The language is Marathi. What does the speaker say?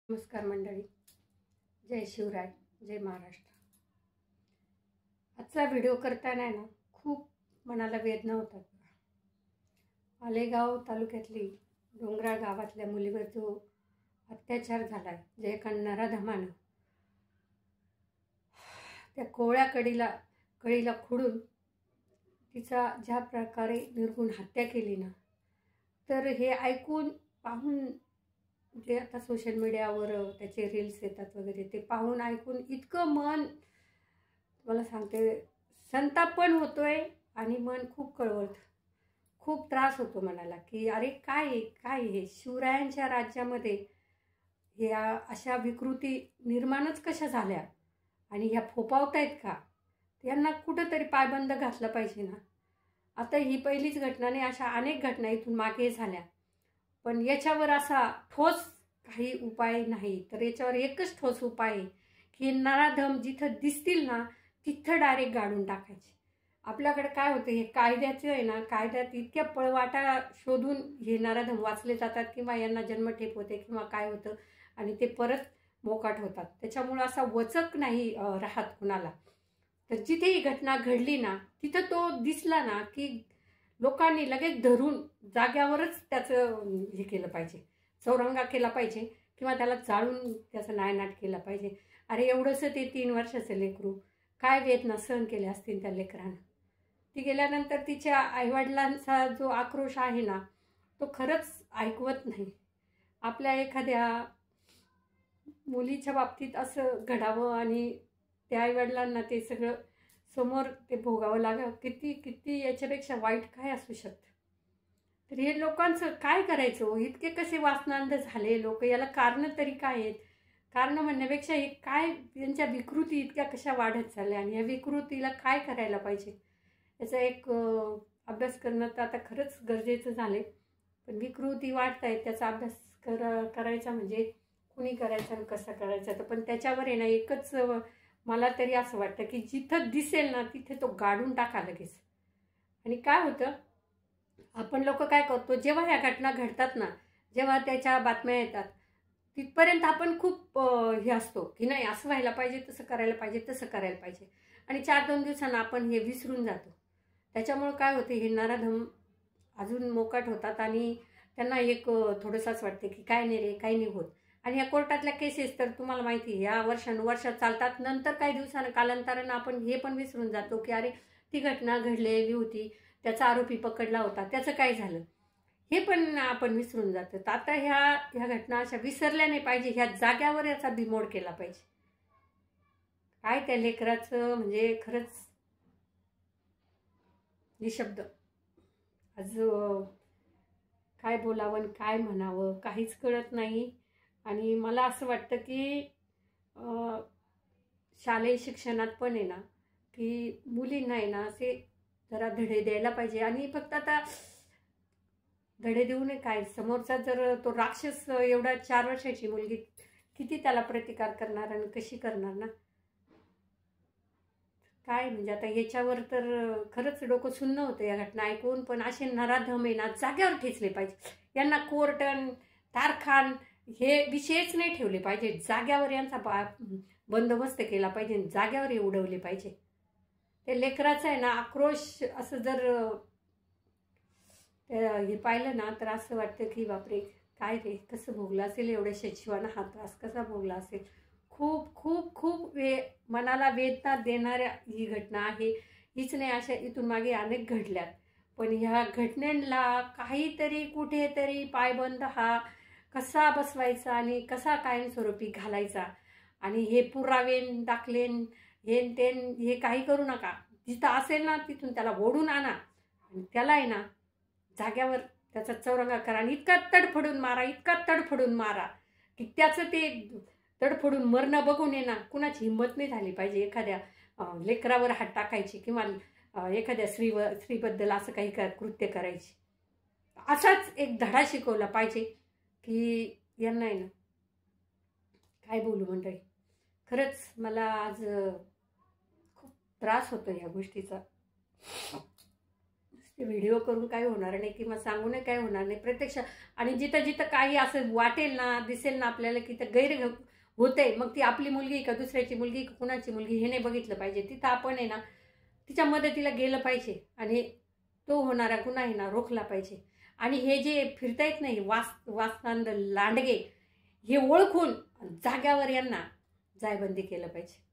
नमस्कार मंडळी, जय शिवराय, जय महाराष्ट्र। आजचा व्हिडिओ करताना ना खूप मनाला वेदना होतात। आलेगाव तालुक्यातली डोंगराळ गावातल्या मुलीवर जो अत्याचार झालाय, जे एका नराधमानं त्या कोवळ्या कळीला खुडून तिचा ज्या प्रकारे निर्गुण हत्या केली ना, तर हे ऐकून पाहून जे आता सोशल मीडियावर त्याचे रील्स येतात वगैरे, ते पाहून ऐकून इतकं मन, मला सांगते, संताप पण होतोय आणि मन खूप कळवळतं। खूप त्रास होतो मनाला की अरे काय हे शिवरायांच्या राज्यामध्ये ह्या अशा विकृती निर्माणच कशा झाल्या आणि ह्या फोपावतायत का? यांना कुठंतरी पायबंद घातला पाहिजे ना। आता ही पहिलीच घटना नाही, अशा अनेक घटना इथून मागे झाल्या, पण याच्यावर असा ठोस काही उपाय नाही। तर याच्यावर एकच ठोस उपाय आहे की नराधम जिथं दिसतील ना तिथं डायरेक्ट गाडून टाकायचे। आपल्याकडे काय होतं, हे कायद्याचं आहे ना, कायद्यात इतक्या पळवाटा शोधून हे नराधम वाचले जातात किंवा यांना जन्मठेप होते किंवा काय होतं आणि ते परत मोकाट होतात। त्याच्यामुळे असा वचक नाही राहत कुणाला। तर जिथे ही घटना घडली ना तिथं तो दिसला ना की लोकांनी लगेच धरून जाग्यावरच त्याचं हे केलं पाहिजे, चौरंगा केला पाहिजे किंवा त्याला जाळून त्याचा नायनाट केला पाहिजे। अरे एवढंसं ते 3 वर्षाचं लेकरू, काय वेदना सहन केल्या असतील त्या लेकरानं। ती गेल्यानंतर तिच्या आईवडिलांचा जो आक्रोश आहे ना, तो खरंच ऐकवत नाही। आपल्या एखाद्या मुलीच्या बाबतीत असं घडावं आणि त्या आईवडिलांना ते सगळं समोर ते भोगावं लागावं, किती याच्यापेक्षा वाईट काय असू शकतं। तर हे लोकांचं काय करायचं? इतके कसे वासनांध झाले लोक, याला कारण तरी काय आहेत? कारण म्हणण्यापेक्षा हे काय, यांच्या विकृती इतक्या कशा वाढत चालल्या आणि या विकृतीला काय करायला पाहिजे याचा एक अभ्यास करणं तर आता खरंच गरजेचं झाले। पण विकृती वाढतायत त्याचा अभ्यास करायचा म्हणजे कुणी करायचा आणि कसा करायचा, तर पण त्याच्यावर आहे ना एकच मला तरी असं वाटतं की जिथं दिसेल ना तिथे तो गाडून टाका लगेच। आणि काय होतं, आपण लोक काय करतो, जेव्हा ह्या घटना घडतात ना, जेव्हा त्याच्या बातम्या येतात तिथपर्यंत आपण खूप हे असतो की नाही असं व्हायला पाहिजे, तसं करायला पाहिजे, तसं करायला पाहिजे, आणि 4-2 दिवसांना आपण हे विसरून जातो। त्याच्यामुळे काय होते, हे नराधम अजून मोकाट होतात आणि त्यांना एक थोडंसंच वाटते की काय नाही रे, काही नाही होत। आणि या कोर्टातल्या केसेस तर तुम्हाला माहिती आहे या वर्षानुवर्षात चालतात। नंतर काही दिवसानं कालांतरानं आपण हे पण विसरून जातो की अरे ती घटना घडलेली होती, त्याचा आरोपी पकडला होता, त्याचं काय झालं, हे पण आपण विसरून जातो। तर आता ह्या घटना अशा विसरल्या नाही पाहिजे, ह्या जाग्यावर याचा बिमोड केला पाहिजे। काय त्या लेकराचं म्हणजे खरंच निशब्द, आज काय बोलावं काय म्हणावं काहीच कळत नाही। आणि मला असं वाटतं की शालेय शिक्षणात पण आहे ना की मुलींना आहे ना असे जरा धडे द्यायला पाहिजे। आणि फक्त आता धडे देऊ नये, काय समोरचा जर तो राक्षस एवढा 4 वर्षाची मुलगी किती त्याला प्रतिकार करणार आणि कशी करणार ना, काय म्हणजे आता याच्यावर तर खरंच डोकं सुन्न होतं या घटना ऐकून। पण असे नराधम आहे ना जाग्यावर ठेचले पाहिजे, यांना कोर्टन कारखान हे विषयच नाही ठेवले पाहिजे, जाग्यावर यांचा बंदोबस्त केला पाहिजे, जाग्यावर उडवले पाहिजे। ते लेकराचं आहे ना आक्रोश असं जर हे पाहिलं ना तर असं वाटतं की बापरे काय रे, कसं भोगला असेल, एवढ्याशा जीवानं हा त्रास कसा भोगला असेल। खूप खूप खूप मनाला वेदना देणाऱ्या ही घटना आहे। हीच नाही, अशा इथून मागे अनेक घडल्यात, पण ह्या घटनेला काहीतरी कुठेतरी पायबंद हा कसा बसवायचा आणि कसा कायमस्वरूपी घालायचा। आणि हे पुरावेन दाखलेन हे काही करू नका, जिथं असेल ना तिथून त्याला ओढून आणा आणि त्याला आहे ना जाग्यावर त्याचा चौरंगा करा आणि इतका तडफडून मारा की त्याचं ते तडफडून मरणं बघून आहे ना कुणाची हिंमत नाही झाली पाहिजे एखाद्या लेकरावर हात टाकायची किंवा एखाद्या स्त्रीबद्दल असं काही कृत्य करायची। असाच एक धडा शिकवला पाहिजे की यांना आहे ना, काय बोलू मंडळी, खरंच मला आज खूप त्रास होतो या गोष्टीचा। व्हिडिओ करून काही होणार नाही किंवा सांगूनही काही होणार नाही प्रत्यक्ष. आणि जिथं जिथं काही असं वाटेल ना, दिसेल ना आपल्याला की तर गैर होतंय, मग ती आपली मुलगी का दुसऱ्याची मुलगी का कुणाची मुलगी हे नाही बघितलं पाहिजे. तिथं आपण आहे ना तिच्या मदतीला गेलं पाहिजे आणि तो होणारा गुन्हा आहे ना रोखला पाहिजे. आणि हे जे फिरतायत नाही वासनांद लांडगे, हे ओळखून जाग्यावर यांना जायबंदी केलं पाहिजे.